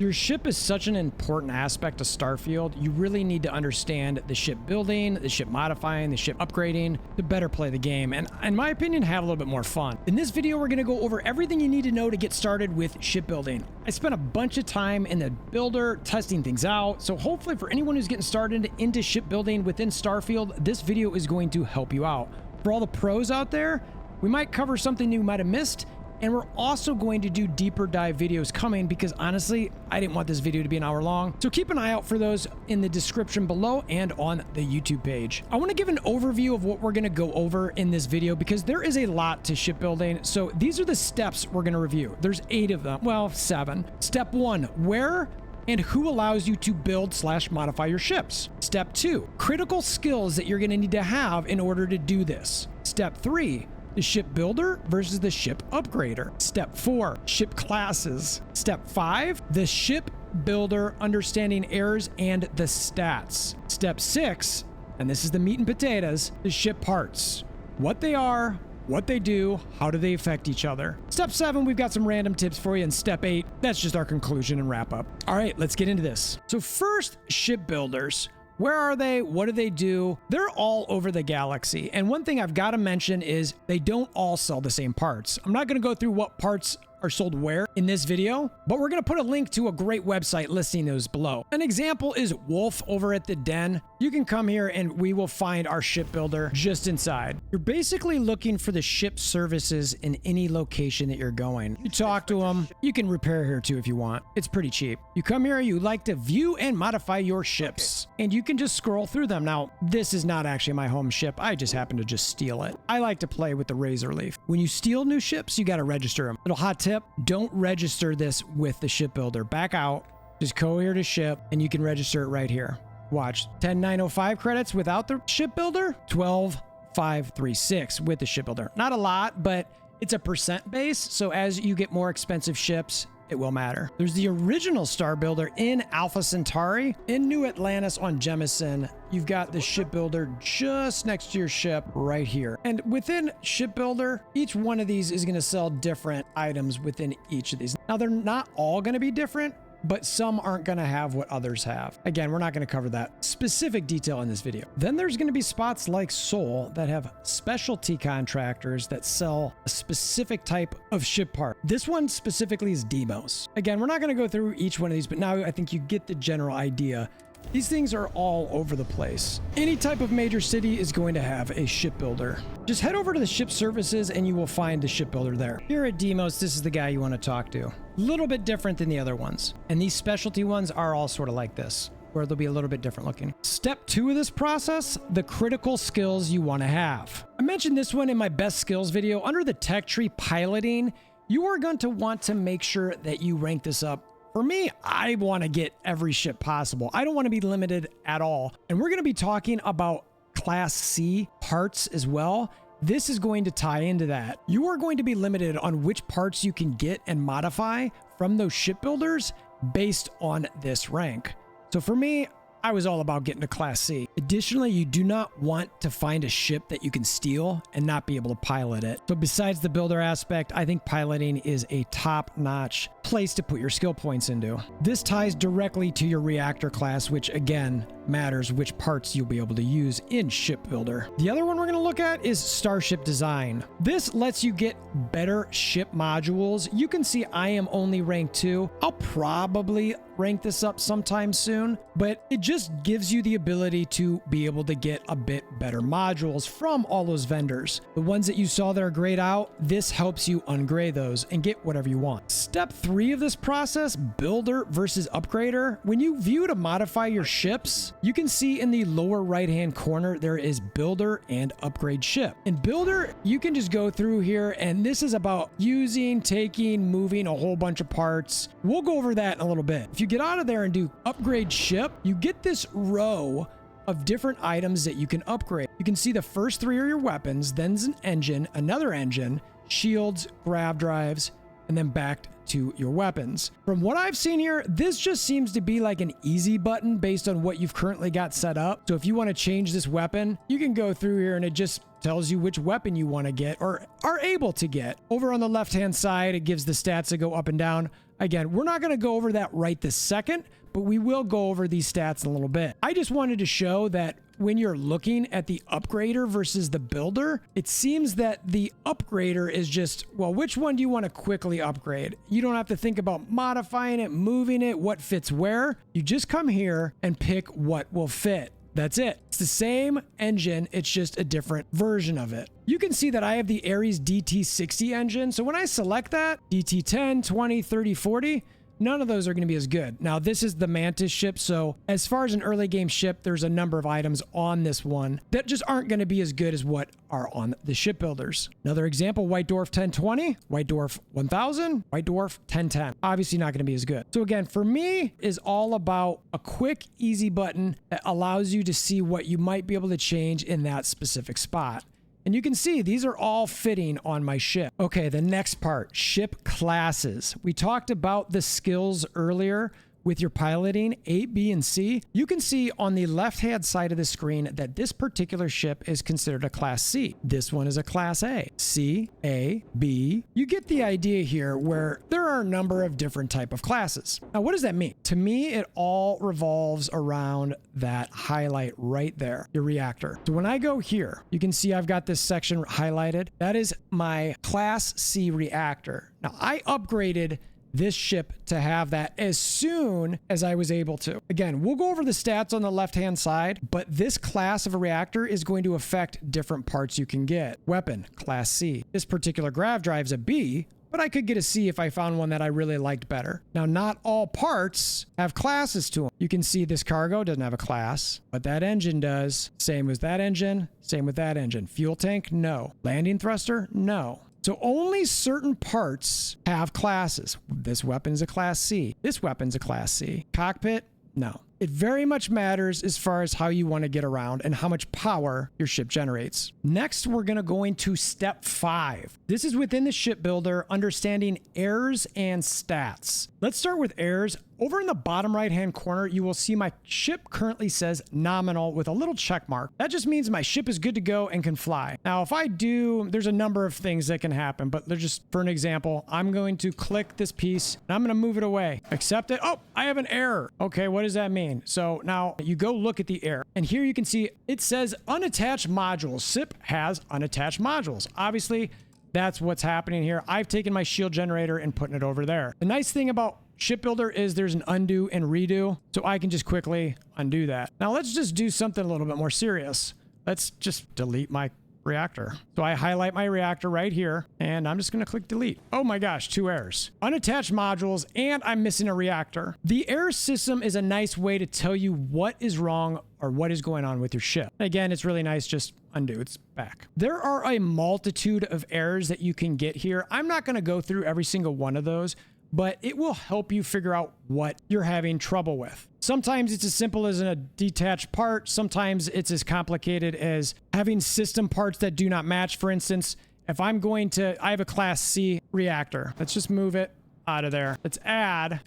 Your ship is such an important aspect of Starfield. You really need to understand the ship building, the ship modifying, the ship upgrading to better play the game, and in my opinion, have a little bit more fun. In this video, we're going to go over everything you need to know to get started with shipbuilding. I spent a bunch of time in the builder testing things out, so hopefully for anyone who's getting started into shipbuilding within Starfield, this video is going to help you out. For all the pros out there, we might cover something you might have missed, and we're also going to do deeper dive videos coming because honestly, I didn't want this video to be an hour long. So keep an eye out for those in the description below and on the YouTube page. I want to give an overview of what we're going to go over in this video because there is a lot to shipbuilding. So these are the steps we're going to review. There's 8 of them. Well, 7. Step 1, where and who allows you to build / modify your ships. Step 2, critical skills that you're going to need to have in order to do this. Step 3, the ship builder versus the ship upgrader. Step 4, ship classes. Step 5, the ship builder understanding errors and the stats. Step 6, and this is the meat and potatoes, the ship parts. What they are, what they do, how do they affect each other. Step 7, we've got some random tips for you. And step 8, that's just our conclusion and wrap up. All right, let's get into this. So first, ship builders. Where are they? What do they do? They're all over the galaxy. And one thing I've got to mention is they don't all sell the same parts. I'm not going to go through what parts are sold where in this video, but we're going to put a link to a great website listing those below. An example is Wolf over at the Den. You can come here and we will find our shipbuilder just inside. You're basically looking for the ship services in any location that you're going. You talk to them. You can repair here too if you want. It's pretty cheap. You come here, you like to view and modify your ships, and you can just scroll through them. Now, this is not actually my home ship. I just happen to just steal it. I like to play with the Razor Leaf. When you steal new ships, you got to register them. Little hot tip, don't register this with the shipbuilder. Back out, just go here to ship, and you can register it right here. Watch, 10,905 credits without the shipbuilder, 12,536 with the shipbuilder. Not a lot, but it's a percent base, so as you get more expensive ships, it will matter. There's the original Star Builder in Alpha Centauri. In New Atlantis on Jemison, you've got the shipbuilder just next to your ship right here. And within shipbuilder, each one of these is going to sell different items within each of these. Now, they're not all going to be different, but some aren't going to have what others have. Again, we're not going to cover that specific detail in this video. Then there's going to be spots like Seoul that have specialty contractors that sell a specific type of ship part. This one specifically is Demos. Again, we're not going to go through each one of these, but now I think you get the general idea. These things are all over the place. Any type of major city is going to have a shipbuilder. Just head over to the ship services and you will find the shipbuilder there. Here at Demos, this is the guy you want to talk to. A little bit different than the other ones. And these specialty ones are all sort of like this, where they'll be a little bit different looking. Step 2 of this process, the critical skills you want to have. I mentioned this one in my best skills video. Under the tech tree piloting, you are going to want to make sure that you rank this up. For me, I want to get every ship possible. I don't want to be limited at all. And we're going to be talking about Class C parts as well. This is going to tie into that. You are going to be limited on which parts you can get and modify from those shipbuilders based on this rank. So for me, I was all about getting to Class C. Additionally, you do not want to find a ship that you can steal and not be able to pilot it. So besides the builder aspect, I think piloting is a top-notch place to put your skill points into. This ties directly to your Reactor class, which again matters which parts you'll be able to use in shipbuilder. The other one we're going to look at is Starship Design. This lets you get better ship modules. You can see I am only rank 2. I'll probably rank this up sometime soon, but it just gives you the ability to be able to get a bit better modules from all those vendors. The ones that you saw that are grayed out, this helps you ungray those and get whatever you want. Step 3 of this process, builder versus upgrader. When you view to modify your ships, you can see in the lower right-hand corner, there is builder and upgrade ship. In builder, you can just go through here, and this is about using, taking, moving a whole bunch of parts. We'll go over that in a little bit. If you get out of there and do upgrade ship, you get this row of different items that you can upgrade. You can see the first 3 are your weapons, then's an engine, another engine, shields, grav drives, and then back to your weapons. From what I've seen here, this just seems to be like an easy button based on what you've currently got set up. So if you want to change this weapon, you can go through here and it just tells you which weapon you want to get or are able to get. Over on the left-hand side, it gives the stats that go up and down. Again, we're not going to go over that right this second, but we will go over these stats in a little bit. I just wanted to show that when you're looking at the upgrader versus the builder, it seems that the upgrader is just, well, which one do you want to quickly upgrade? You don't have to think about modifying it, moving it, what fits where. You just come here and pick what will fit. That's it. It's the same engine. It's just a different version of it. You can see that I have the Ares DT60 engine. So when I select that, DT10, 20, 30, 40, none of those are going to be as good. Now, this is the Mantis ship. So as far as an early game ship, there's a number of items on this one that just aren't going to be as good as what are on the shipbuilders. Another example, White Dwarf 1020, White Dwarf 1000, White Dwarf 1010. Obviously not going to be as good. So again, for me, is all about a quick, easy button that allows you to see what you might be able to change in that specific spot. And you can see these are all fitting on my ship. Okay, the next part, ship classes. We talked about the skills earlier with your piloting, A, B, and C. You can see on the left-hand side of the screen that this particular ship is considered a Class C. This one is a Class A. C, A, B. You get the idea here where there are a number of different type of classes. Now, what does that mean? To me, it all revolves around that highlight right there, your reactor. So when I go here, you can see I've got this section highlighted. That is my Class C reactor. Now, I upgraded this ship to have that as soon as I was able to. Again, we'll go over the stats on the left-hand side, but this class of a reactor is going to affect different parts you can get. Weapon, Class C. This particular Grav drive's a B, but I could get a C if I found one that I really liked better. Now, not all parts have classes to them. You can see this cargo doesn't have a class, but that engine does. Same with that engine, same with that engine. Fuel tank, no. Landing thruster, no. So only certain parts have classes. This weapon's a Class C. This weapon's a Class C. Cockpit, no. It very much matters as far as how you want to get around and how much power your ship generates. Next, we're going to go into step 5. This is within the ship builder, understanding errors and stats. Let's start with errors. Over in the bottom right-hand corner, you will see my ship currently says nominal with a little check mark. That just means my ship is good to go and can fly. Now, if I do, there's a number of things that can happen, but they're just for an example, I'm going to click this piece and I'm going to move it away. Accept it. Oh, I have an error. Okay, what does that mean? So now you go look at the error, and here you can see it says unattached modules. SIP has unattached modules. Obviously, that's what's happening here. I've taken my shield generator and putting it over there. The nice thing about Shipbuilder is there's an undo and redo, so I can just quickly undo that. Now let's just do something a little bit more serious. Let's just delete my reactor. So I highlight my reactor right here, and I'm just going to click delete. Oh my gosh, 2 errors. Unattached modules, and I'm missing a reactor. The error system is a nice way to tell you what is wrong or what is going on with your ship. Again, it's really nice, just undo, it's back. There are a multitude of errors that you can get here. I'm not going to go through every single one of those, but it will help you figure out what you're having trouble with. Sometimes it's as simple as a detached part. Sometimes it's as complicated as having system parts that do not match. For instance, if I have a Class C reactor. Let's just move it out of there. Let's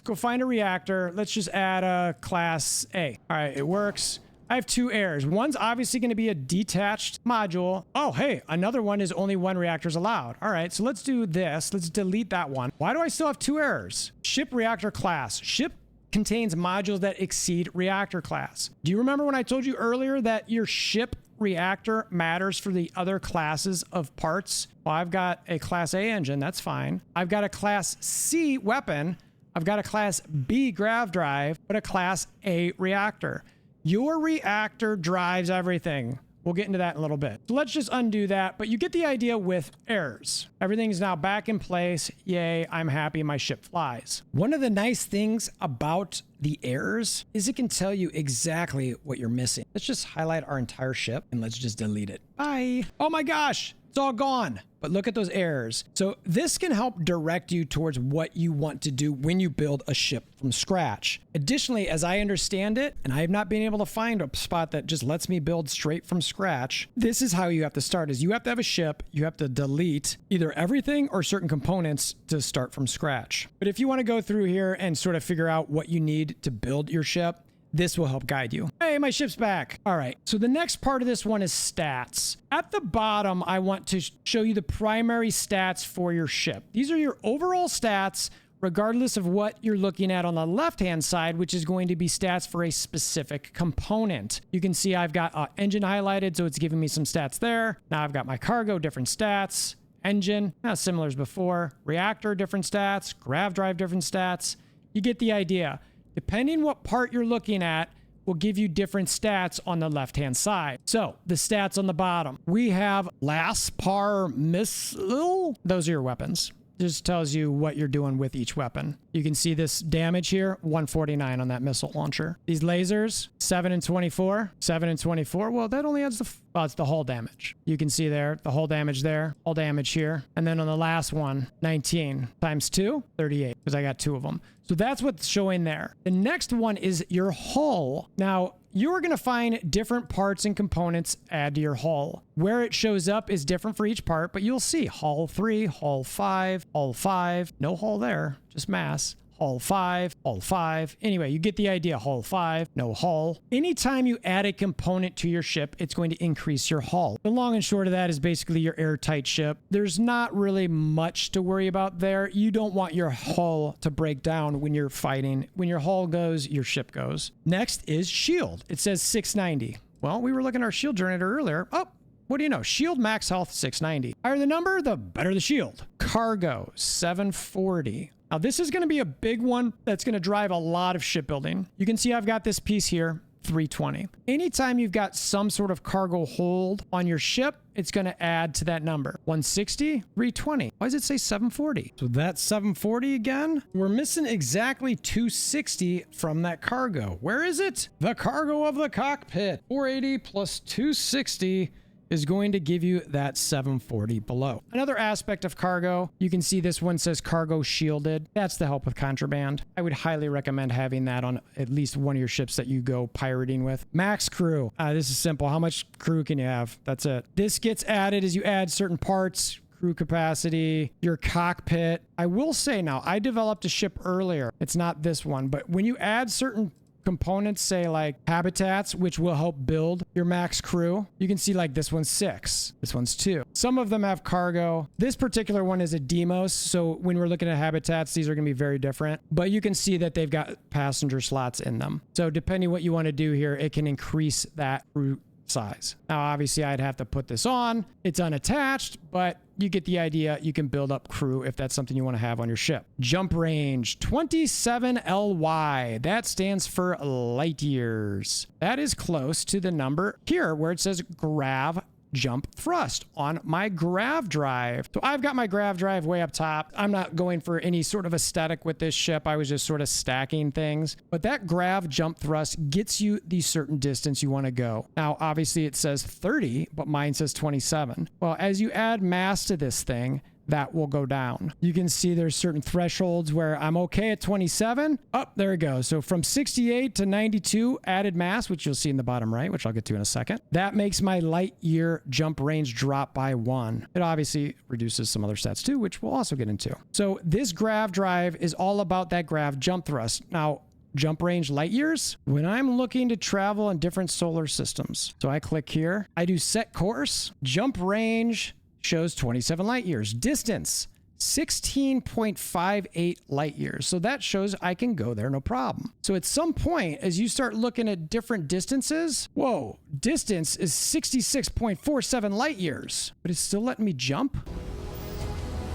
go find a reactor. Let's just add a Class A. All right, it works. I have 2 errors. One's obviously going to be a detached module. Oh, hey, another one is only 1 reactor is allowed. All right, so let's do this. Let's delete that one. Why do I still have 2 errors? Ship reactor class. Ship contains modules that exceed reactor class. Do you remember when I told you earlier that your ship reactor matters for the other classes of parts? Well, I've got a Class A engine. That's fine. I've got a Class C weapon. I've got a Class B grav drive, but a Class A reactor. Your reactor drives everything. We'll get into that in a little bit. So let's just undo that, but you get the idea with errors. Everything's now back in place. Yay, I'm happy my ship flies. One of the nice things about the errors is it can tell you exactly what you're missing. Let's just highlight our entire ship and let's just delete it. Bye. Oh my gosh, it's all gone. But look at those errors. So this can help direct you towards what you want to do when you build a ship from scratch. Additionally, as I understand it, and I have not been able to find a spot that just lets me build straight from scratch, this is how you have to start, is you have to have a ship, you have to delete either everything or certain components to start from scratch. But if you want to go through here and sort of figure out what you need to build your ship, this will help guide you. Hey, my ship's back. All right, so the next part of this one is stats. At the bottom, I want to show you the primary stats for your ship. These are your overall stats regardless of what you're looking at on the left-hand side, which is going to be stats for a specific component. You can see I've got engine highlighted, so it's giving me some stats there. Now I've got my cargo, different stats. Engine, similar as before. Reactor, different stats. Grav drive, different stats. You get the idea. Depending what part you're looking at will give you different stats on the left-hand side. So the stats on the bottom. We have Laspar missile. Those are your weapons. Just tells you what you're doing with each weapon. You can see this damage here, 149 on that missile launcher. These lasers, 7 and 24. 7 and 24, well, that only adds it's the hull damage. You can see there, the hull damage there, hull damage here. And then on the last one, 19 times 2, 38, because I got 2 of them. So that's what's showing there. The next one is your hull. Now, you're going to find different parts and components add to your hull. Where it shows up is different for each part, but you'll see hull 3, hull 5, hull 5, no hull there, just mass. Hull 5, hull 5. Anyway, you get the idea. Hull 5, no hull. Anytime you add a component to your ship, it's going to increase your hull. The long and short of that is basically your airtight ship. There's not really much to worry about there. You don't want your hull to break down when you're fighting. When your hull goes, your ship goes. Next is shield. It says 690. Well, we were looking at our shield generator earlier. Oh, what do you know? Shield max health 690. Higher the number, the better the shield. Cargo 740. Now, this is going to be a big one that's going to drive a lot of shipbuilding. You can see I've got this piece here, 320. Anytime you've got some sort of cargo hold on your ship, it's going to add to that number. 160, 320. Why does it say 740? So that's 740 again. We're missing exactly 260 from that cargo. Where is it? The cargo of the cockpit. 480 plus 260 is going to give you that 740 below. Another aspect of cargo, you can see this one says cargo shielded. That's to help with contraband. I would highly recommend having that on at least one of your ships that you go pirating with. Max crew. This is simple. How much crew can you have? That's it. This gets added as you add certain parts. Crew capacity, your cockpit. I will say now, I developed a ship earlier. It's not this one, but when you add certain components, say like habitats, which will help build your max crew. You can see like this one's 6, this one's 2. Some of them have cargo. This particular one is a Demos, so when we're looking at habitats, these are going to be very different, but you can see that they've got passenger slots in them. So depending what you want to do here, it can increase that crew size. Now, obviously, I'd have to put this on. It's unattached, but you get the idea. You can build up crew if that's something you want to have on your ship. Jump range, 27 LY. That stands for light years. That is close to the number here where it says Grav jump thrust on my Grav drive. So I've got my Grav drive way up top. I'm not going for any sort of aesthetic with this ship. I was just sort of stacking things. But that Grav jump thrust gets you the certain distance you want to go. Now, obviously it says 30, but mine says 27. Well, as you add mass to this thing, that will go down. You can see there's certain thresholds where I'm okay at 27. Oh, there it goes. So from 68 to 92 added mass, which you'll see in the bottom right, which I'll get to in a second. That makes my light year jump range drop by 1. It obviously reduces some other stats too, which we'll also get into. So this Grav drive is all about that Grav jump thrust. Now, jump range light years, when I'm looking to travel in different solar systems. So I click here, I do set course, jump range, shows 27 light years. Distance, 16.58 light years. So that shows I can go there no problem. So at some point, as you start looking at different distances, whoa, distance is 66.47 light years, but it's still letting me jump?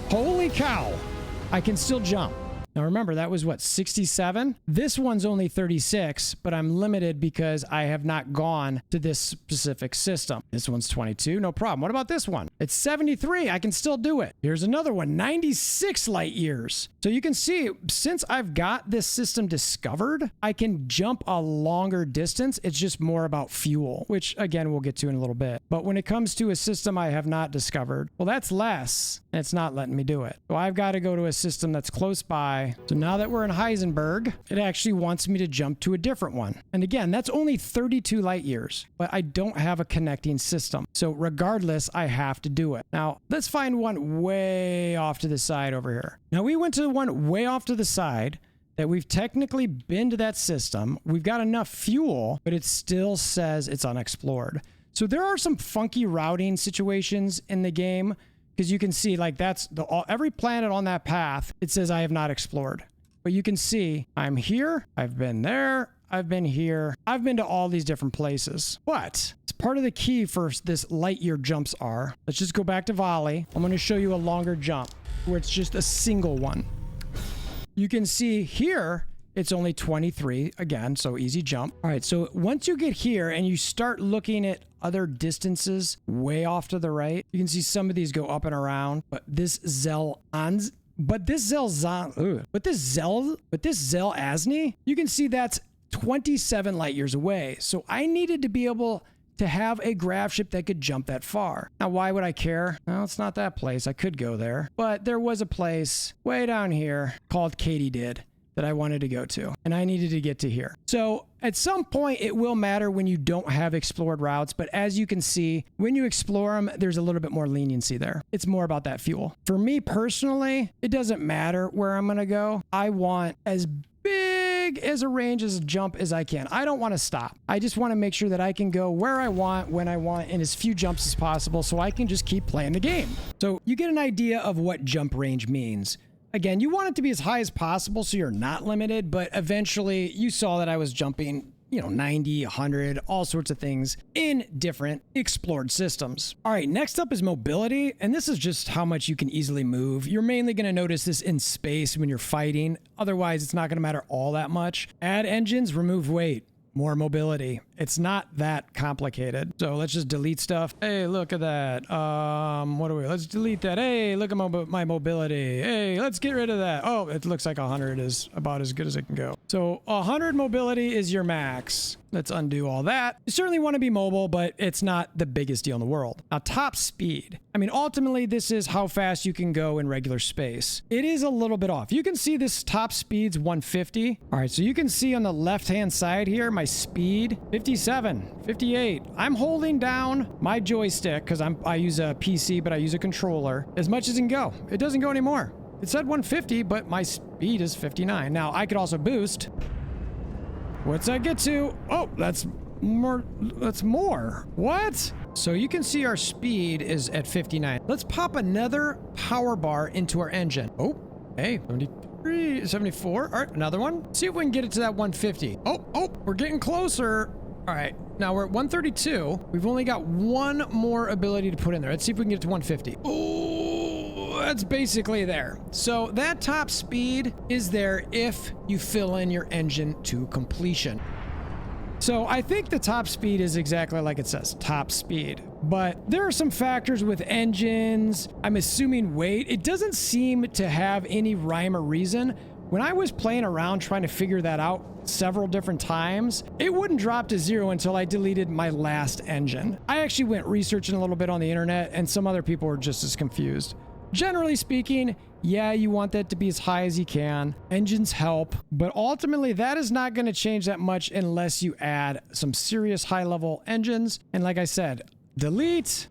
Holy cow, I can still jump. Now remember, that was what, 67? This one's only 36, but I'm limited because I have not gone to this specific system. This one's 22, no problem. What about this one? It's 73, I can still do it. Here's another one, 96 light years. So you can see, since I've got this system discovered, I can jump a longer distance. It's just more about fuel, which again, we'll get to in a little bit. But when it comes to a system I have not discovered, well, that's less, and it's not letting me do it. So I've got to go to a system that's close by. So now that we're in Heisenberg, it actually wants me to jump to a different one. And again, that's only 32 light years, but I don't have a connecting system. So regardless, I have to do it. Now, let's find one way off to the side over here. Now, we went to the one way off to the side that we've technically been to that system. We've got enough fuel, but it still says it's unexplored. So there are some funky routing situations in the game, because you can see like that's every planet on that path. It says I have not explored, but you can see I'm here. I've been there. I've been here. I've been to all these different places. But it's part of the key for this light year jumps are. Let's just go back to volley. I'm going to show you a longer jump where it's just a single one. You can see here, it's only 23 again, so easy jump. All right, so once you get here and you start looking at other distances way off to the right, you can see some of these go up and around, but this Zell Asni, you can see that's 27 light years away. So I needed to be able to have a Grav ship that could jump that far. Now, why would I care? Well, it's not that place. I could go there, but there was a place way down here called Katydid that I wanted to go to, and I needed to get to here. So at some point it will matter when you don't have explored routes, but as you can see, when you explore them, there's a little bit more leniency there. It's more about that fuel. For me personally, it doesn't matter where I'm gonna go. I want as big as a range as a jump as I can. I don't want to stop. I just want to make sure that I can go where I want, when I want, and as few jumps as possible so I can just keep playing the game. So you get an idea of what jump range means. Again, you want it to be as high as possible so you're not limited, but eventually you saw that I was jumping, 90, 100, all sorts of things in different explored systems. All right, next up is mobility, and this is just how much you can easily move. You're mainly going to notice this in space when you're fighting. Otherwise, it's not going to matter all that much. Add engines, remove weight. More mobility. It's not that complicated. So let's just delete stuff. Hey, look at that. Let's delete that. Hey, look at my mobility. Hey, let's get rid of that. Oh, it looks like 100 is about as good as it can go. So 100 mobility is your max. Let's undo all that. You certainly want to be mobile, but it's not the biggest deal in the world. Now, top speed. I mean, ultimately, this is how fast you can go in regular space. It is a little bit off. You can see this top speed's 150. All right, so you can see on the left-hand side here, my speed, 57, 58. I'm holding down my joystick because I use a PC, but I use a controller as much as it can go. It doesn't go anymore. It said 150, but my speed is 59. Now, I could also boost. What's that get to? Oh, that's more. That's more. What? So you can see our speed is at 59. Let's pop another power bar into our engine. Oh, hey, 73, 74. All right, another one. See if we can get it to that 150. Oh, we're getting closer. All right, now we're at 132. We've only got one more ability to put in there. Let's see if we can get it to 150. Oh, that's basically there. So that top speed is there if you fill in your engine to completion. So I think the top speed is exactly like it says, top speed. But there are some factors with engines. I'm assuming weight. It doesn't seem to have any rhyme or reason. When I was playing around trying to figure that out several different times, it wouldn't drop to 0 until I deleted my last engine. I actually went researching a little bit on the internet, and some other people were just as confused. Generally speaking, yeah, you want that to be as high as you can. Engines help, but ultimately that is not going to change that much unless you add some serious high-level engines. And like I said, delete,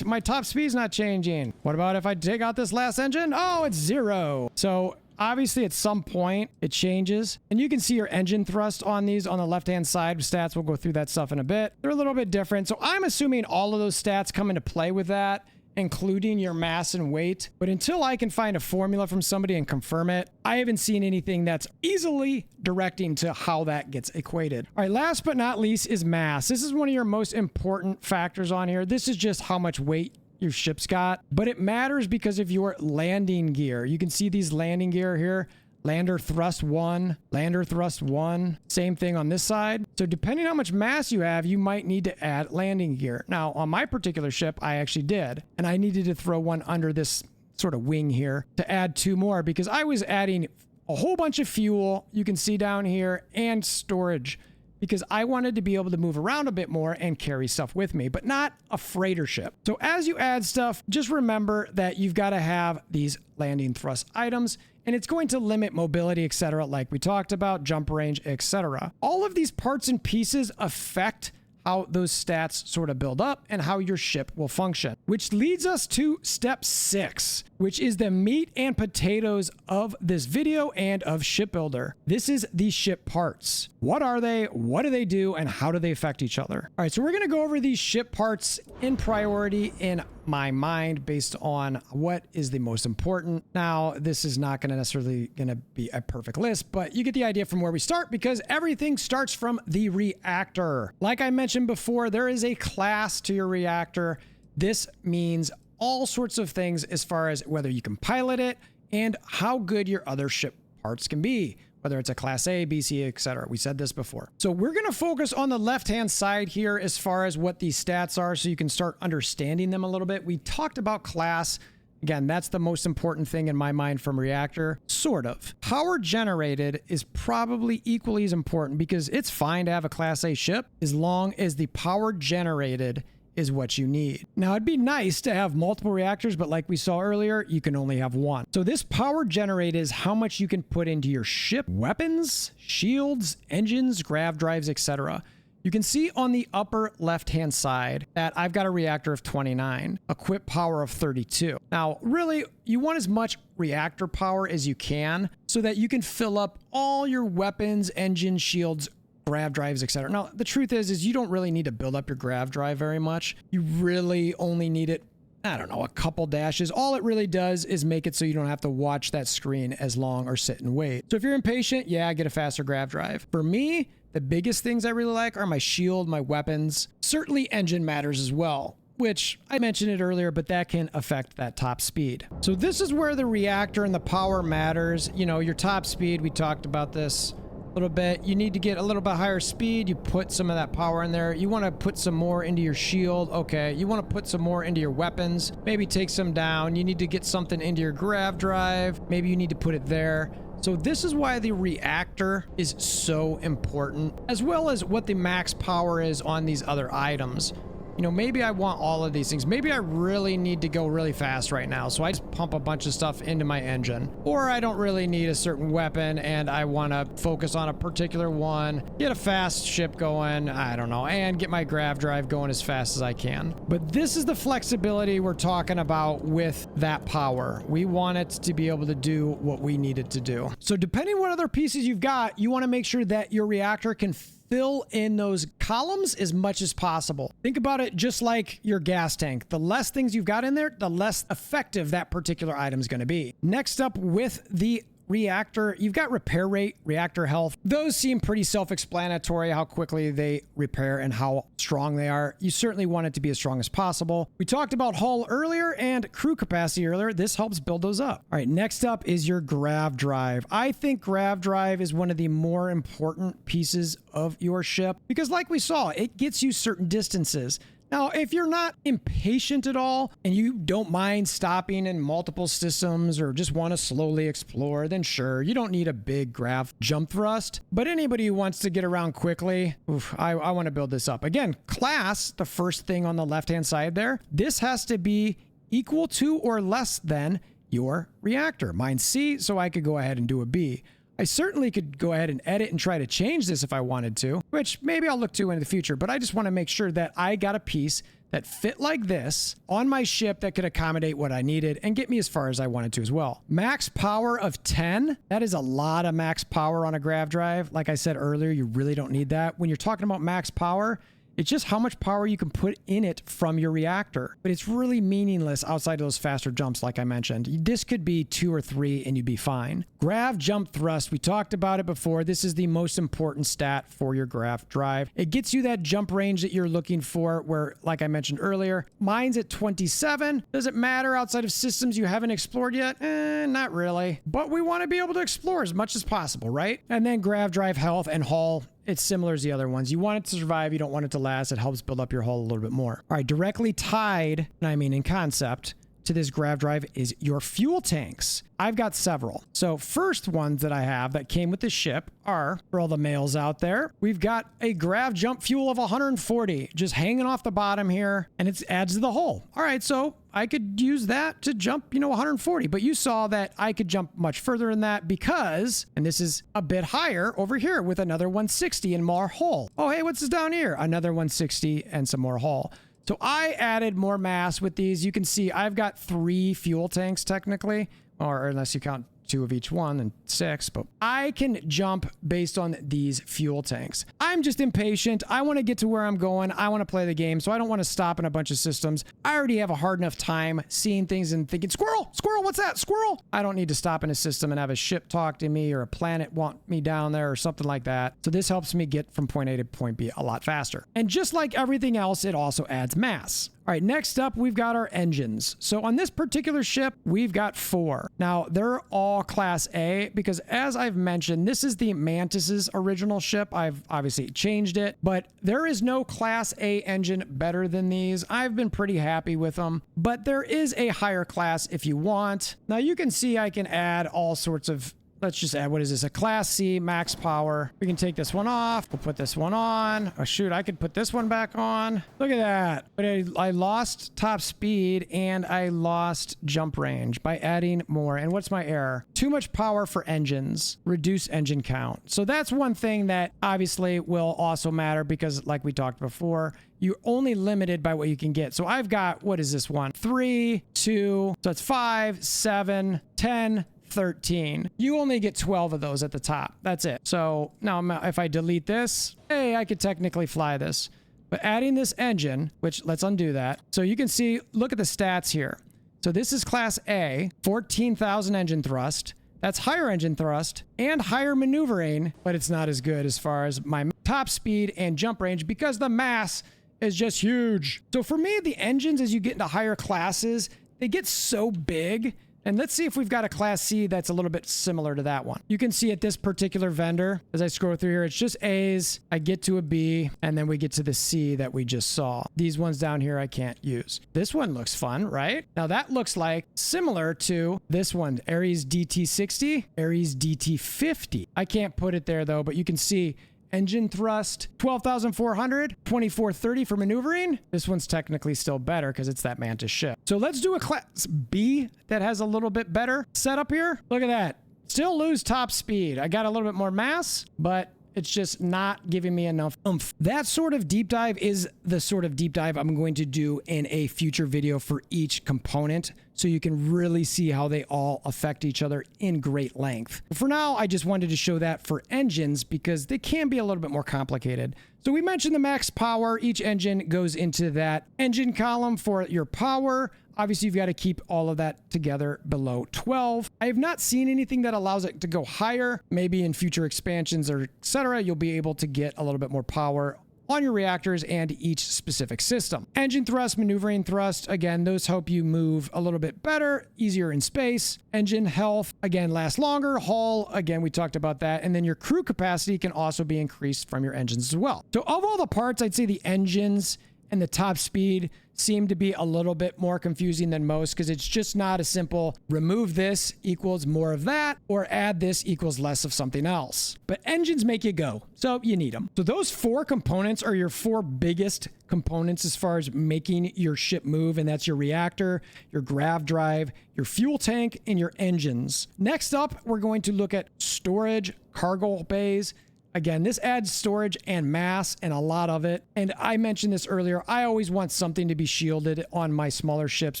my top speed's not changing. What about if I take out this last engine? Oh, it's 0. So obviously at some point it changes, and you can see your engine thrust on these on the left-hand side stats. We'll go through that stuff in a bit. They're a little bit different. So I'm assuming all of those stats come into play with that, including your mass and weight. But until I can find a formula from somebody and confirm it, I haven't seen anything that's easily directing to how that gets equated. All right, last but not least is mass. This is one of your most important factors on here. This is just how much weight your ship's got, but it matters because of your landing gear. You can see these landing gear here. Lander thrust 1, lander thrust 1. Same thing on this side. So depending on how much mass you have, you might need to add landing gear. Now, on my particular ship, I actually did, and I needed to throw one under this sort of wing here to add 2 more because I was adding a whole bunch of fuel, you can see down here, and storage, because I wanted to be able to move around a bit more and carry stuff with me, but not a freighter ship. So as you add stuff, just remember that you've got to have these landing thrust items, and it's going to limit mobility, etc., like we talked about, jump range, etc. All of these parts and pieces affect how those stats sort of build up and how your ship will function, which leads us to step 6, which is the meat and potatoes of this video and of Shipbuilder. This is the ship parts. What are they? What do they do? And how do they affect each other? All right, so we're going to go over these ship parts in priority in my mind based on what is the most important. Now, this is not going to necessarily be a perfect list, but you get the idea from where we start because everything starts from the reactor. Like I mentioned before, there is a class to your reactor. This means all sorts of things as far as whether you can pilot it and how good your other ship parts can be, whether it's a class A, B, C, etc. We said this before. So we're going to focus on the left-hand side here as far as what these stats are so you can start understanding them a little bit. We talked about class. Again, that's the most important thing in my mind from reactor. Sort of. Power generated is probably equally as important because it's fine to have a class A ship as long as the power generated is what you need. Now, it'd be nice to have multiple reactors, but like we saw earlier, you can only have one. So this power generated is how much you can put into your ship, weapons, shields, engines, grav drives, etc. You can see on the upper left-hand side that I've got a reactor of 29, equipped power of 32. Now, really, you want as much reactor power as you can so that you can fill up all your weapons, engines, shields, grav drives, etc. Now, the truth is you don't really need to build up your grav drive very much. You really only need it, I don't know, a couple dashes. All it really does is make it so you don't have to watch that screen as long or sit and wait. So if you're impatient, yeah, get a faster grav drive. For me, the biggest things I really like are my shield, my weapons. Certainly engine matters as well, which I mentioned it earlier, but that can affect that top speed. So this is where the reactor and the power matters. You know, your top speed, we talked about this a little bit. You need to get a little bit higher speed. You put some of that power in there. You want to put some more into your shield. Okay. You want to put some more into your weapons. Maybe take some down. You need to get something into your grav drive. Maybe you need to put it there. So this is why the reactor is so important, as well as what the max power is on these other items. You know, maybe I want all of these things. Maybe I really need to go really fast right now, so I just pump a bunch of stuff into my engine. Or I don't really need a certain weapon and I want to focus on a particular one, get a fast ship going, I don't know, and get my grav drive going as fast as I can. But this is the flexibility we're talking about with that power. We want it to be able to do what we need it to do. So depending what other pieces you've got, you want to make sure that your reactor can fill in those columns as much as possible. Think about it just like your gas tank. The less things you've got in there, the less effective that particular item is going to be. Next up with the reactor, you've got repair rate, reactor health. Those seem pretty self-explanatory, how quickly they repair and how strong they are. You certainly want it to be as strong as possible. We talked about hull earlier and crew capacity earlier. This helps build those up. All right, next up is your grav drive. I think grav drive is one of the more important pieces of your ship because like we saw, it gets you certain distances. Now, if you're not impatient at all and you don't mind stopping in multiple systems or just want to slowly explore, then sure, you don't need a big grav jump thrust. But anybody who wants to get around quickly, I want to build this up. Again, class, the first thing on the left-hand side there, this has to be equal to or less than your reactor. Mine's C, so I could go ahead and do a B. I certainly could go ahead and edit and try to change this if I wanted to, which maybe I'll look to in the future, but I just want to make sure that I got a piece that fit like this on my ship that could accommodate what I needed and get me as far as I wanted to as well. Max power of 10, that is a lot of max power on a grav drive. Like I said earlier, you really don't need that. When you're talking about max power, it's just how much power you can put in it from your reactor. But it's really meaningless outside of those faster jumps like I mentioned. This could be 2 or 3 and you'd be fine. Grav jump thrust, we talked about it before. This is the most important stat for your grav drive. It gets you that jump range that you're looking for where, like I mentioned earlier, mine's at 27. Does it matter outside of systems you haven't explored yet? Not really. But we want to be able to explore as much as possible, right? And then grav drive health and hull. It's similar as the other ones. You want it to survive. You don't want it to last. It helps build up your hull a little bit more. All right, directly tied, I mean in concept, to this grav drive is your fuel tanks. I've got several. So first ones that I have that came with the ship are, for all the males out there, we've got a grav jump fuel of 140 just hanging off the bottom here, and it adds to the hull. All right, so I could use that to jump, 140, but you saw that I could jump much further than that because, and this is a bit higher over here with another 160 and more hull. Oh, hey, what's this down here? Another 160 and some more hull. So I added more mass with these. You can see I've got 3 fuel tanks technically, or unless you count 2 of each one and 6, but I can jump based on these fuel tanks. I'm just impatient. I want to get to where I'm going. I want to play the game, so I don't want to stop in a bunch of systems. I already have a hard enough time seeing things and thinking, squirrel, squirrel, what's that? Squirrel. I don't need to stop in a system and have a ship talk to me or a planet want me down there or something like that. So this helps me get from point A to point B a lot faster. And just like everything else, it also adds mass. All right, next up, we've got our engines. So on this particular ship, we've got 4. Now, they're all Class A because, as I've mentioned, this is the Mantis's original ship. I've obviously changed it, but there is no Class A engine better than these. I've been pretty happy with them, but there is a higher class if you want. Now, you can see I can add all sorts of... Let's just add, what is this? A Class C max power. We can take this one off. We'll put this one on. Oh, shoot. I could put this one back on. Look at that. But I lost top speed and I lost jump range by adding more. And what's my error? Too much power for engines. Reduce engine count. So that's one thing that obviously will also matter because, like we talked before, you're only limited by what you can get. So I've got, what is this one? 3, 2, so it's 5, 7, 10, 13. You only get 12 of those at the top. That's it. So now if I delete this, hey, I could technically fly this. But adding this engine, which let's undo that. So you can see, look at the stats here. So this is Class A, 14,000 engine thrust. That's higher engine thrust and higher maneuvering, but it's not as good as far as my top speed and jump range because the mass is just huge. So for me, the engines, as you get into higher classes, they get so big. And let's see if we've got a Class C that's a little bit similar to that one. You can see at this particular vendor, as I scroll through here, it's just A's. I get to a B, and then we get to the C that we just saw. These ones down here I can't use. This one looks fun, right? Now that looks like similar to this one, Ares DT60, Ares DT50. I can't put it there though, but you can see engine thrust, 12,400, 2430 for maneuvering. This one's technically still better because it's that Mantis ship. So let's do a Class B that has a little bit better setup here. Look at that. Still lose top speed. I got a little bit more mass, but it's just not giving me enough oomph. That sort of deep dive is the sort of deep dive I'm going to do in a future video for each component, so you can really see how they all affect each other in great length. For now, I just wanted to show that for engines because they can be a little bit more complicated. So we mentioned the max power. Each engine goes into that engine column for your power. Obviously, you've got to keep all of that together below 12. I have not seen anything that allows it to go higher. Maybe in future expansions or etc., you'll be able to get a little bit more power on your reactors and each specific system. Engine thrust, maneuvering thrust, again, those help you move a little bit better, easier in space. Engine health, again, lasts longer. Hull, again, we talked about that. And then your crew capacity can also be increased from your engines as well. So of all the parts, I'd say the engines and the top speed seem to be a little bit more confusing than most because it's just not a simple remove this equals more of that or add this equals less of something else. But engines make you go, so you need them. So those 4 components are your 4 biggest components as far as making your ship move, and that's your reactor, your grav drive, your fuel tank, and your engines. Next up, we're going to look at storage, cargo bays. Again, this adds storage and mass and a lot of it. And I mentioned this earlier. I always want something to be shielded on my smaller ships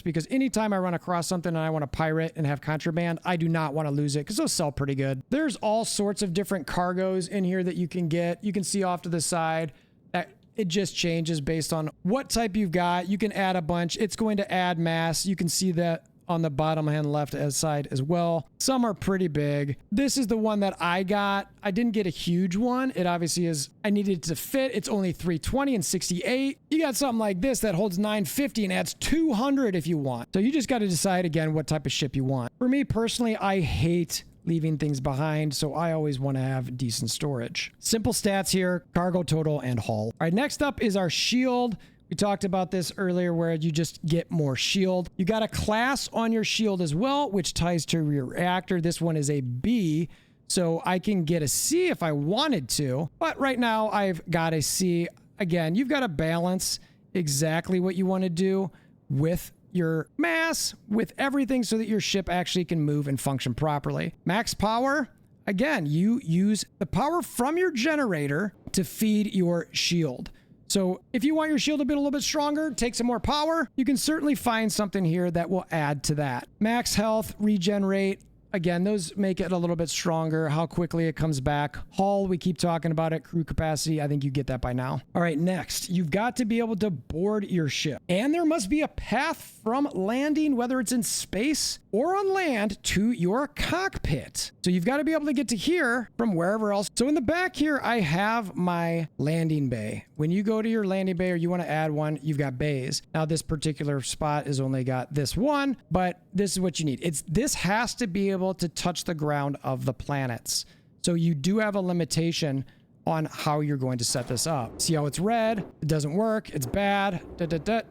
because anytime I run across something and I want to pirate and have contraband, I do not want to lose it because those sell pretty good. There's all sorts of different cargoes in here that you can get. You can see off to the side that it just changes based on what type you've got. You can add a bunch. It's going to add mass. You can see that on the bottom hand left side as well. Some are pretty big. This is the one that I got. I didn't get a huge one. It obviously is, I needed it to fit. It's only 320 and 68. You got something like this that holds 950 and adds 200 if you want. So you just got to decide again what type of ship you want. For me personally, I hate leaving things behind, so I always want to have decent storage. Simple stats here, cargo total and hull. All right, next up is our shield. We talked about this earlier where you just get more shield. You got a class on your shield as well, which ties to your reactor. This one is a B, so I can get a C if I wanted to, but right now I've got a C. Again, you've got to balance exactly what you want to do with your mass, with everything so that your ship actually can move and function properly. Max power, again, you use the power from your generator to feed your shield. So if you want your shield to be a little bit stronger, take some more power, you can certainly find something here that will add to that. Max health, regenerate, again, those make it a little bit stronger, how quickly it comes back. Hull, we keep talking about it. Crew capacity, I think you get that by now. All right, next, you've got to be able to board your ship. And there must be a path from landing, whether it's in space or on land, to your cockpit. So you've got to be able to get to here from wherever else. So in the back here, I have my landing bay. When you go to your landing bay or you want to add one, you've got bays. Now this particular spot has only got this one, but this is what you need. This has to be able to touch the ground of the planets. So you do have a limitation on how you're going to set this up. See how it's red? It doesn't work. It's bad.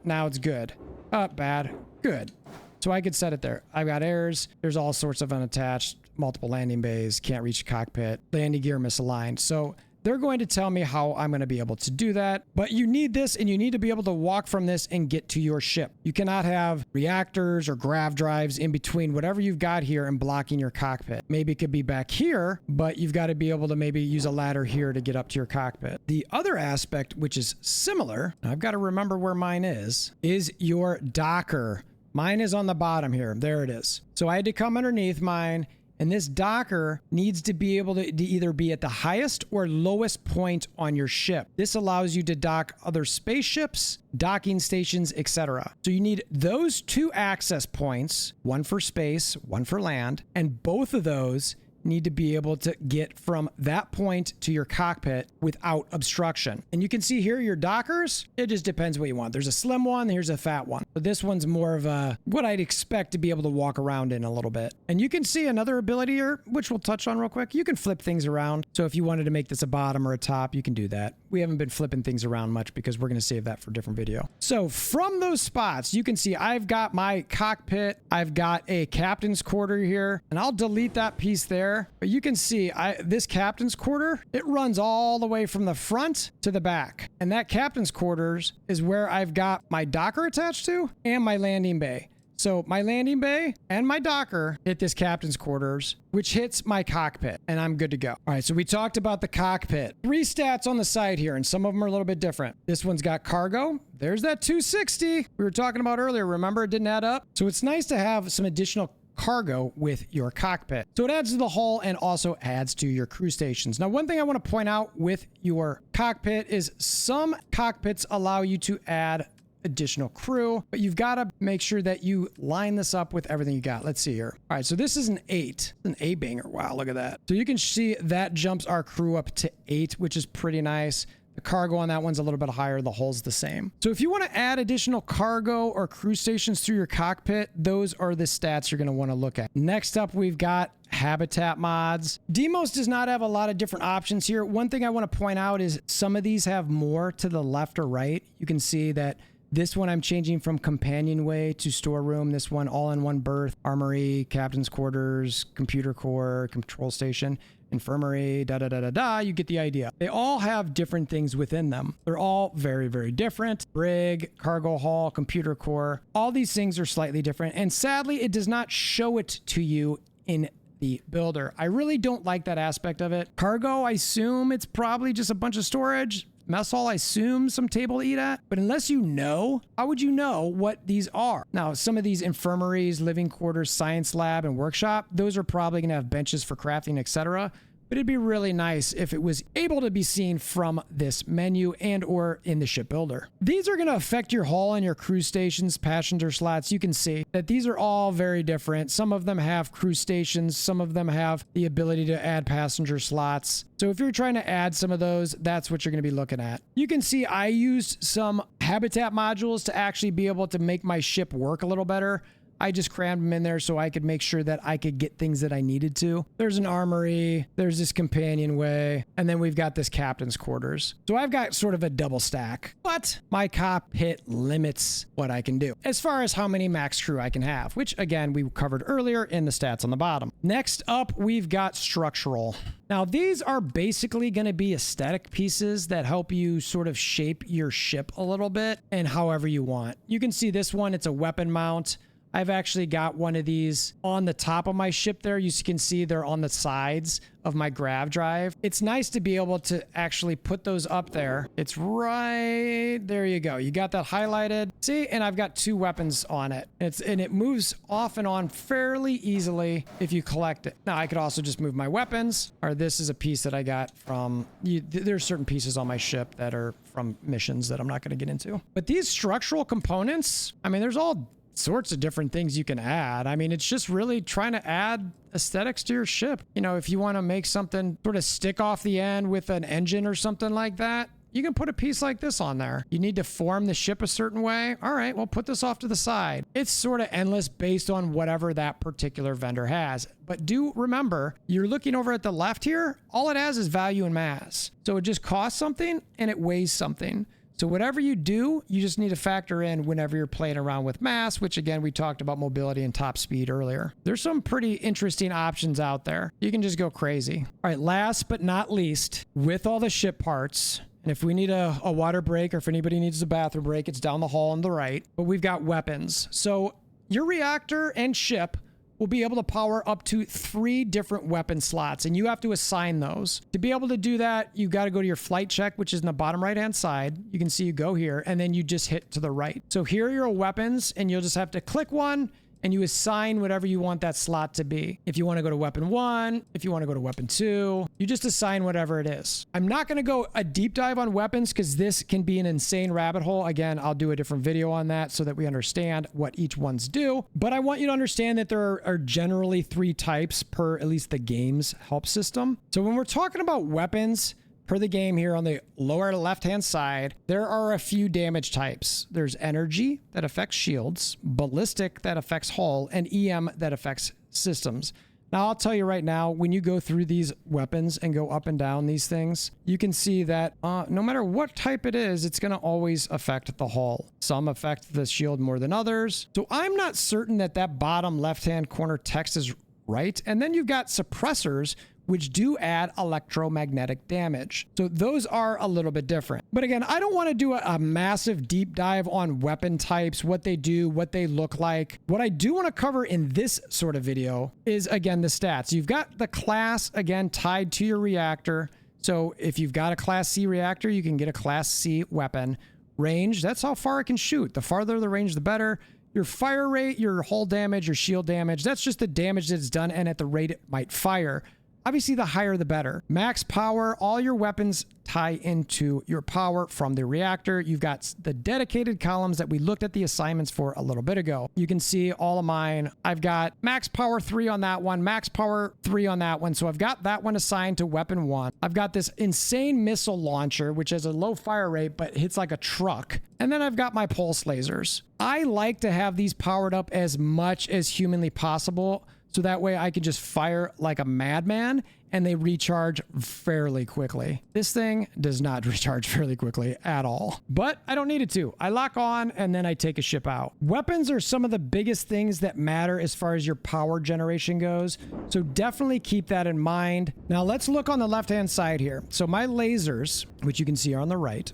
Now it's good. Bad. Good. So I could set it there. I've got errors. There's all sorts of unattached, multiple landing bays, can't reach cockpit, landing gear misaligned. So they're going to tell me how I'm going to be able to do that. But you need this, and you need to be able to walk from this and get to your ship. You cannot have reactors or grav drives in between whatever you've got here and blocking your cockpit. Maybe it could be back here, but you've got to be able to maybe use a ladder here to get up to your cockpit. The other aspect, which is similar, I've got to remember where mine is your docker. Mine is on the bottom here. There it is. So I had to come underneath mine. And this docker needs to be able to either be at the highest or lowest point on your ship. This allows you to dock other spaceships, docking stations, etc. So you need those two access points, one for space, one for land, and both of those need to be able to get from that point to your cockpit without obstruction. And you can see here your dockers, it just depends what you want. There's a slim one, here's a fat one. But this one's more of a, what I'd expect to be able to walk around in a little bit. And you can see another ability here, which we'll touch on real quick. You can flip things around. So if you wanted to make this a bottom or a top, you can do that. We haven't been flipping things around much because we're gonna save that for a different video. So from those spots, you can see I've got my cockpit, I've got a captain's quarter here, and I'll delete that piece there. But you can see this captain's quarter, it runs all the way from the front to the back. And that captain's quarters is where I've got my docker attached to and my landing bay. So my landing bay and my docker hit this captain's quarters, which hits my cockpit, and I'm good to go. All right, so we talked about the cockpit. 3 stats on the side here, and some of them are a little bit different. This one's got cargo. There's that 260 we were talking about earlier. Remember, it didn't add up? So it's nice to have some additional cargo with your cockpit. So it adds to the hull and also adds to your crew stations. Now, one thing I want to point out with your cockpit is some cockpits allow you to add additional crew, but you've got to make sure that you line this up with everything you got. Let's see here. All right, so this is an 8, an A-banger. Wow, look at that. So you can see that jumps our crew up to 8, which is pretty nice. The cargo on that one's a little bit higher. The hull's the same. So if you want to add additional cargo or crew stations through your cockpit, those are the stats you're going to want to look at. Next up, we've got habitat mods. Demos does not have a lot of different options here. One thing I want to point out is some of these have more to the left or right. You can see that this one I'm changing from companionway to storeroom. This one all in one berth, armory, captain's quarters, computer core, control station, infirmary, you get the idea. They all have different things within them. They're all very, very different. Brig, cargo hall, computer core, all these things are slightly different. And sadly, it does not show it to you in the builder. I really don't like that aspect of it. Cargo, I assume it's probably just a bunch of storage. Mess hall, I assume some table to eat at. But unless you know, how would you know what these are? Now, some of these infirmaries, living quarters, science lab, and workshop, those are probably going to have benches for crafting, etc. But it'd be really nice if it was able to be seen from this menu and or in the ship builder. These are going to affect your hull and your crew stations, passenger slots. You can see that these are all very different. Some of them have crew stations. Some of them have the ability to add passenger slots. So if you're trying to add some of those, that's what you're going to be looking at. You can see I used some habitat modules to actually be able to make my ship work a little better. I just crammed them in there so I could make sure that I could get things that I needed to. There's an armory, there's this companionway, and then we've got this captain's quarters. So I've got sort of a double stack, but my cockpit limits what I can do as far as how many max crew I can have, which again, we covered earlier in the stats on the bottom. Next up, we've got structural. Now, these are basically going to be aesthetic pieces that help you sort of shape your ship a little bit and however you want. You can see this one, it's a weapon mount. I've actually got one of these on the top of my ship there. You can see they're on the sides of my Grav drive. It's nice to be able to actually put those up there. It's right there. You go. You got that highlighted. See, and I've got 2 weapons on it. And it moves off and on fairly easily if you collect it. Now I could also just move my weapons, or this is a piece that I got from, there's certain pieces on my ship that are from missions that I'm not going to get into. But these structural components, I mean, there's all sorts of different things you can add. I mean, it's just really trying to add aesthetics to your ship. You know, if you want to make something sort of stick off the end with an engine or something like that, you can put a piece like this on there. You need to form the ship a certain way. All right, well, put this off to the side. It's sort of endless based on whatever that particular vendor has. But do remember, you're looking over at the left here, all it has is value and mass. So it just costs something and it weighs something. So whatever you do, you just need to factor in whenever you're playing around with mass, which again, we talked about mobility and top speed earlier. There's some pretty interesting options out there. You can just go crazy. All right, last but not least, with all the ship parts, and if we need a water break or if anybody needs a bathroom break, it's down the hall on the right, but we've got weapons. So your reactor and ship will be able to power up to 3 different weapon slots, and you have to assign those. To be able to do that, you got to go to your flight check, which is in the bottom right-hand side. You can see you go here, and then you just hit to the right. So here are your weapons, and you'll just have to click one, and you assign whatever you want that slot to be. If you want to go to weapon 1, if you want to go to weapon 2, you just assign whatever it is. I'm not going to go a deep dive on weapons because this can be an insane rabbit hole. Again, I'll do a different video on that so that we understand what each ones do. But I want you to understand that there are generally 3 types per at least the game's help system. So when we're talking about weapons, per the game here on the lower left-hand side, there are a few damage types. There's energy that affects shields, ballistic that affects hull, and EM that affects systems. Now, I'll tell you right now, when you go through these weapons and go up and down these things, you can see that no matter what type it is, it's going to always affect the hull. Some affect the shield more than others. So I'm not certain that that bottom left-hand corner text is right. And then you've got suppressors, which do add electromagnetic damage. So those are a little bit different. But again, I don't want to do a massive deep dive on weapon types, what they do, what they look like. What I do want to cover in this sort of video is, again, the stats. You've got the class, again, tied to your reactor. So if you've got a Class C reactor, you can get a Class C weapon. Range, that's how far it can shoot. The farther the range, the better. Your fire rate, your hull damage, your shield damage, that's just the damage that's done and at the rate it might fire. Obviously, the higher the better. Max power, all your weapons tie into your power from the reactor. You've got the dedicated columns that we looked at the assignments for a little bit ago. You can see all of mine. I've got max power 3 on that one, max power 3 on that one. So I've got that one assigned to weapon 1. I've got this insane missile launcher, which has a low fire rate, but hits like a truck. And then I've got my pulse lasers. I like to have these powered up as much as humanly possible, so that way I can just fire like a madman and they recharge fairly quickly. This thing does not recharge fairly quickly at all, but I don't need it to. I lock on and then I take a ship out. Weapons are some of the biggest things that matter as far as your power generation goes. So definitely keep that in mind. Now let's look on the left-hand side here. So my lasers, which you can see are on the right,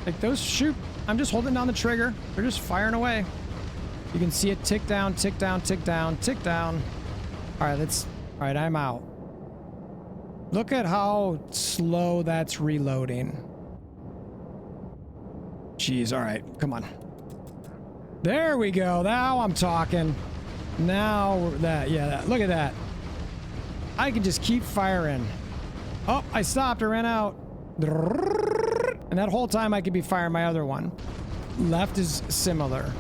like those shoot. I'm just holding down the trigger. They're just firing away. You can see it tick down, tick down, tick down, tick down. All right, I'm out. Look at how slow that's reloading. Jeez, all right, come on. There we go. Now I'm talking. Now that, yeah, look at that. I can just keep firing. Oh, I stopped, I ran out. And that whole time I could be firing my other one. Left is similar.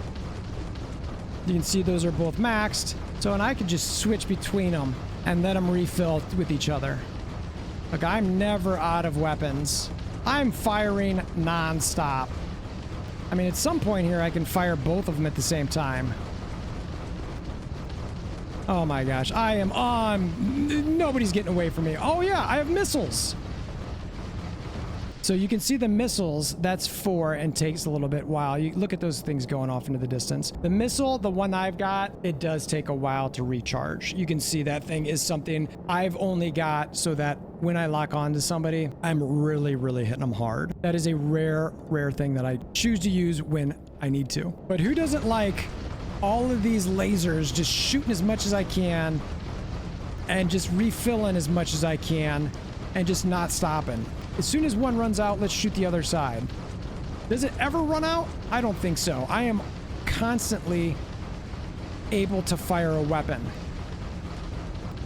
You can see those are both maxed. So, and I could just switch between them and let them refill with each other. Look, I'm never out of weapons. I'm firing non-stop. I mean, at some point here, I can fire both of them at the same time. Oh my gosh, I am on. Nobody's getting away from me. Oh yeah, I have missiles. So you can see the missiles, that's 4 and takes a little bit while. You look at those things going off into the distance. The missile, the one I've got, it does take a while to recharge. You can see that thing is something I've only got so that when I lock on to somebody, I'm really, really hitting them hard. That is a rare thing that I choose to use when I need to. But who doesn't like all of these lasers, just shooting as much as I can and just refilling as much as I can and just not stopping. As soon as one runs out, let's shoot the other side. Does it ever run out? I don't think so. I am constantly able to fire a weapon.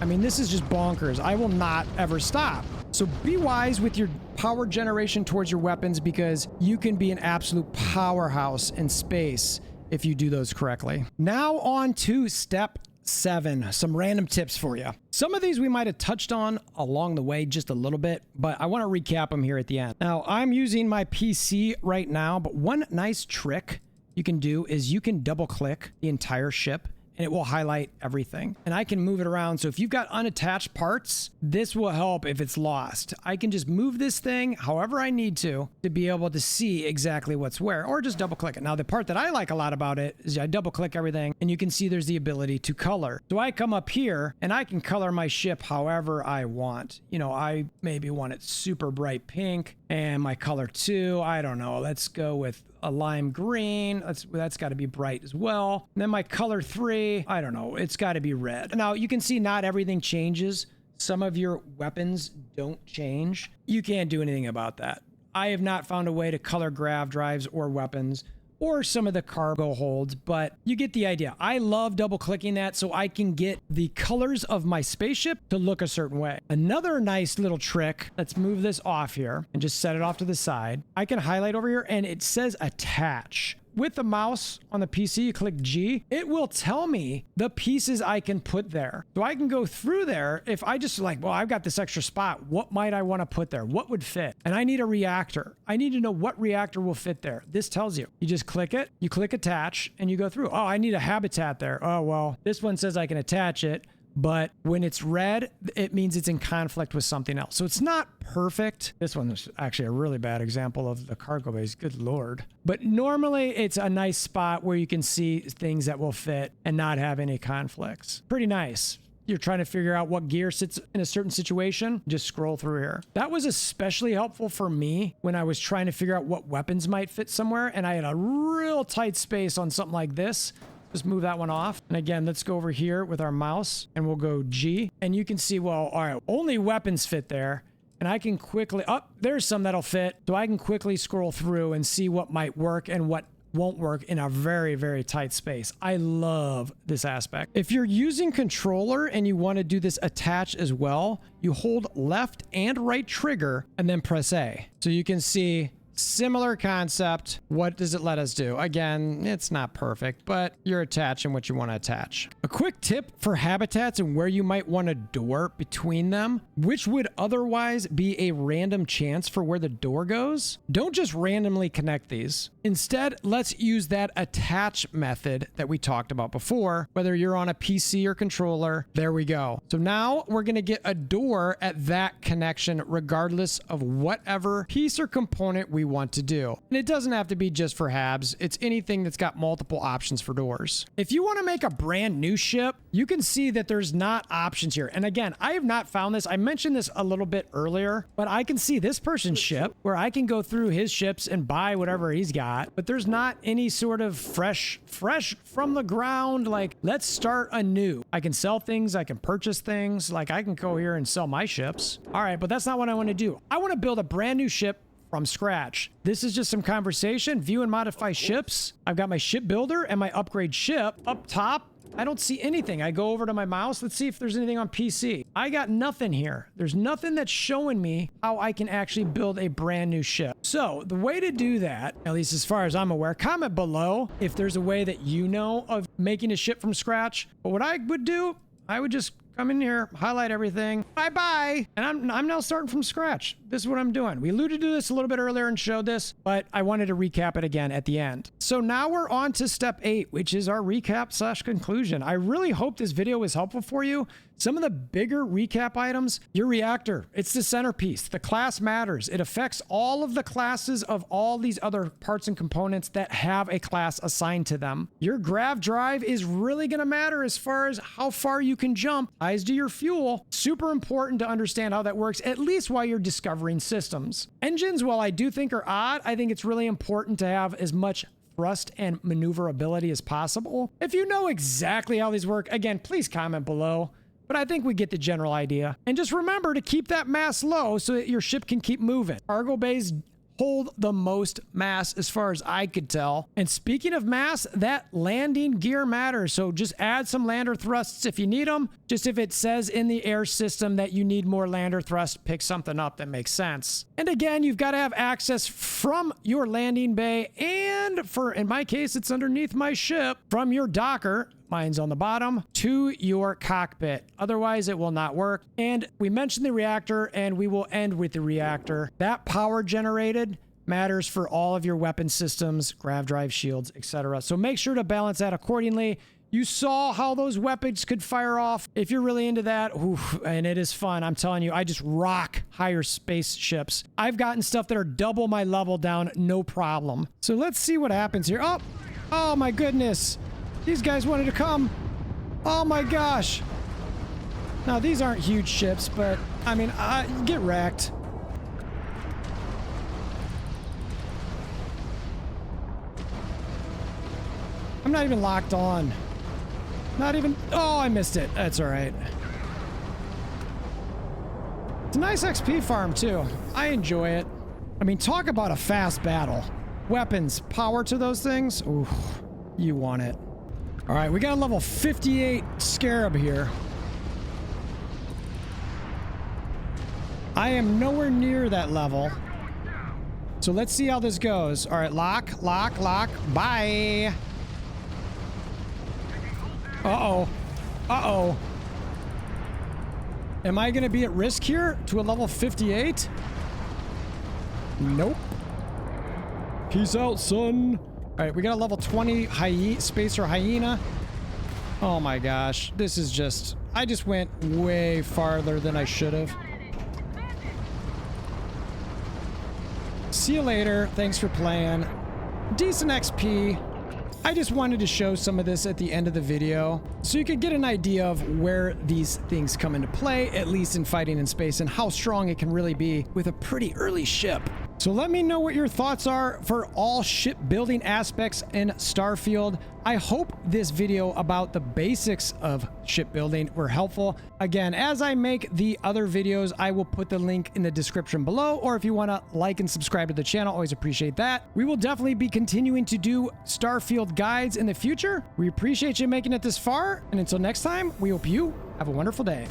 I mean, this is just bonkers. I will not ever stop. So be wise with your power generation towards your weapons, because you can be an absolute powerhouse in space if you do those correctly. Now on to step 7, some random tips for you. Some of these we might have touched on along the way just a little bit, but I want to recap them here at the end. Now, I'm using my PC right now, but one nice trick you can do is you can double click the entire ship and it will highlight everything. And I can move it around. So if you've got unattached parts, this will help if it's lost. I can just move this thing however I need to be able to see exactly what's where, or just double click it. Now, the part that I like a lot about it is I double click everything and you can see there's the ability to color. So I come up here and I can color my ship however I want. You know, I maybe want it super bright pink, and my color 2, I don't know, let's go with a lime green. That's got to be bright as well. And then my color 3, I don't know, it's got to be red. Now you can see not everything changes. Some of your weapons don't change. You can't do anything about that. I have not found a way to color grav drives or weapons or some of the cargo holds, but you get the idea. I love double clicking that so I can get the colors of my spaceship to look a certain way. Another nice little trick, let's move this off here and just set it off to the side. I can highlight over here and it says attach. With the mouse on the PC, you click G, it will tell me the pieces I can put there. So I can go through there. If I just like, well, I've got this extra spot, what might I want to put there? What would fit? And I need a reactor. I need to know what reactor will fit there. This tells you. You just click it, you click attach, and you go through. Oh, I need a habitat there. Oh, well, this one says I can attach it, but when it's red, it means it's in conflict with something else. So it's not perfect. This one is actually a really bad example of the cargo base. Good Lord. But normally it's a nice spot where you can see things that will fit and not have any conflicts. Pretty nice. You're trying to figure out what gear sits in a certain situation, just scroll through here. That was especially helpful for me when I was trying to figure out what weapons might fit somewhere, and I had a real tight space on something like this. Just move that one off. And again, let's go over here with our mouse and we'll go G. And you can see, well, all right, only weapons fit there. And I can quickly, there's some that'll fit. So I can quickly scroll through and see what might work and what won't work in a very, very tight space. I love this aspect. If you're using controller and you want to do this attach as well, you hold left and right trigger and then press A. So you can see similar concept. What does it let us do? Again, it's not perfect, but you're attaching what you want to attach. A quick tip for habitats and where you might want a door between them, which would otherwise be a random chance for where the door goes. Don't just randomly connect these. Instead, let's use that attach method that we talked about before, whether you're on a PC or controller. There we go. So now we're going to get a door at that connection, regardless of whatever piece or component we want to do. And it doesn't have to be just for habs. It's anything that's got multiple options for doors. If you want to make a brand new ship, you can see that there's not options here. And again, I have not found this. I mentioned this a little bit earlier, but I can see this person's ship where I can go through his ships and buy whatever he's got, but there's not any sort of fresh from the ground, like let's start anew. I can sell things, I can purchase things, like I can go here and sell my ships. All right, but that's not what I want to do. I want to build a brand new ship from scratch. This is just some conversation. View and modify ships. I've got my ship builder and my upgrade ship up top. I don't see anything. I go over to my mouse. Let's see if there's anything on PC. I got nothing here. There's nothing that's showing me how I can actually build a brand new ship. So the way to do that, at least as far as I'm aware, comment below if there's a way that you know of making a ship from scratch. But what I would do, I would just come in here, highlight everything, bye-bye, and I'm now starting from scratch. This is what I'm doing. We alluded to this a little bit earlier and showed this, but I wanted to recap it again at the end. So now we're on to step 8, which is our recap / conclusion. I really hope this video was helpful for you. Some of the bigger recap items, your reactor, it's the centerpiece. The class matters. It affects all of the classes of all these other parts and components that have a class assigned to them. Your grav drive is really going to matter as far as how far you can jump. Ties to your fuel. Super important to understand how that works, at least while you're discovering systems. Engines, while I do think are odd, I think it's really important to have as much thrust and maneuverability as possible. If you know exactly how these work, again, please comment below. But I think we get the general idea. And just remember to keep that mass low so that your ship can keep moving. Cargo bays hold the most mass as far as I could tell. And speaking of mass, that landing gear matters. So just add some lander thrusts if you need them. Just if it says in the air system that you need more lander thrust, pick something up that makes sense. And again, you've got to have access from your landing bay, and in my case, it's underneath my ship, from your docker, mine's on the bottom, to your cockpit. Otherwise, it will not work. And we mentioned the reactor, and we will end with the reactor. That power generated matters for all of your weapon systems, grav drive, shields, etc. So make sure to balance that accordingly. You saw how those weapons could fire off. If you're really into that, oof, and it is fun, I'm telling you, I just rock higher spaceships. I've gotten stuff that are double my level down, no problem. So let's see what happens here. Oh my goodness. These guys wanted to come. Oh my gosh. Now, these aren't huge ships, but I mean, get wrecked. I'm not even locked on. Not even... Oh, I missed it. That's all right. It's a nice XP farm, too. I enjoy it. I mean, talk about a fast battle. Weapons, power to those things. Ooh, you want it. All right, we got a level 58 Scarab here. I am nowhere near that level. So let's see how this goes. All right, lock, lock, lock. Bye. Uh-oh. Uh-oh. Am I going to be at risk here to a level 58? Nope. Peace out, son. All right, we got a level 20 Spacer Hyena. Oh my gosh. This is just... I just went way farther than I should have. See you later. Thanks for playing. Decent XP. I just wanted to show some of this at the end of the video so you could get an idea of where these things come into play, at least in fighting in space, and how strong it can really be with a pretty early ship. So let me know what your thoughts are for all shipbuilding aspects in Starfield. I hope this video about the basics of shipbuilding were helpful. Again, as I make the other videos, I will put the link in the description below, or if you want to like and subscribe to the channel, always appreciate that. We will definitely be continuing to do Starfield guides in the future. We appreciate you making it this far, and until next time, we hope you have a wonderful day.